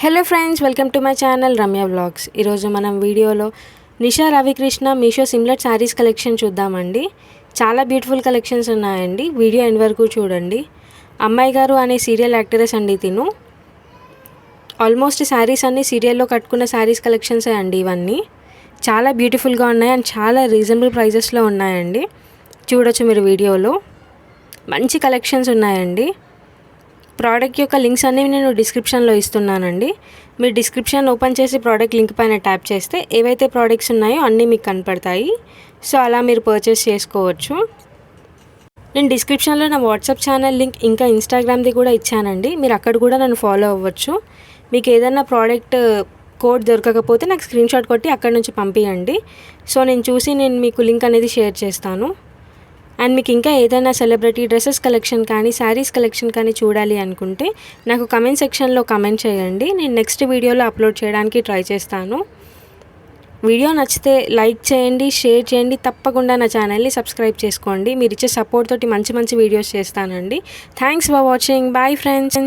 Hello friends, welcome to my channel Ramya vlogs. ఈరోజు మనం వీడియోలో నిషా రవికృష్ణ మీషో సిమ్లెట్ శారీస్ కలెక్షన్ చూద్దామండి. చాలా బ్యూటిఫుల్ కలెక్షన్స్ ఉన్నాయండి. వీడియో ఎండ్ వరకు చూడండి. అమ్మాయి గారు అనే సీరియల్ యాక్టరెస్ అండి తిను. ఆల్మోస్ట్ శారీస్ అన్నీ సీరియల్లో కట్టుకున్న శారీస్ కలెక్షన్సే అండి ఇవన్నీ. చాలా బ్యూటిఫుల్గా ఉన్నాయి అండ్ చాలా రీజనబుల్ ప్రైజెస్లో ఉన్నాయండి. చూడొచ్చు మీరు వీడియోలో. మంచి కలెక్షన్స్ ఉన్నాయండి. ప్రోడక్ట్ యొక్క లింక్స్ అన్నీ నేను డిస్క్రిప్షన్లో ఇస్తున్నానండి. మీరు డిస్క్రిప్షన్ ఓపెన్ చేసి ప్రోడక్ట్ లింక్ పైన ట్యాప్ చేస్తే ఏవైతే ప్రోడక్ట్స్ ఉన్నాయో అన్నీ మీకు కనపడతాయి. సో అలా మీరు పర్చేస్ చేసుకోవచ్చు. నేను డిస్క్రిప్షన్లో నా వాట్సాప్ ఛానల్ లింక్ ఇంకా ఇన్స్టాగ్రామ్ది కూడా ఇచ్చానండి. మీరు అక్కడ కూడా నన్ను ఫాలో అవ్వచ్చు. మీకు ఏదైనా ప్రోడక్ట్ కోడ్ దొరకకపోతే నాకు స్క్రీన్షాట్ కొట్టి అక్కడ నుంచి పంపించండి. సో నేను చూసి మీకు లింక్ అనేది షేర్ చేస్తాను. అండ్ మీకు ఇంకా ఏదైనా సెలబ్రిటీ డ్రెస్సెస్ కలెక్షన్ కానీ శారీస్ కలెక్షన్ కానీ చూడాలి అనుకుంటే నాకు కమెంట్ సెక్షన్లో కమెంట్ చేయండి. నేను నెక్స్ట్ వీడియోలో అప్లోడ్ చేయడానికి ట్రై చేస్తాను. వీడియో నచ్చితే లైక్ చేయండి, షేర్ చేయండి. తప్పకుండా నా ఛానల్ని సబ్స్క్రైబ్ చేసుకోండి. మీరు ఇచ్చే సపోర్ట్ తోటి మంచి వీడియోస్ చేస్తానండి. Thanks for watching. Bye friends.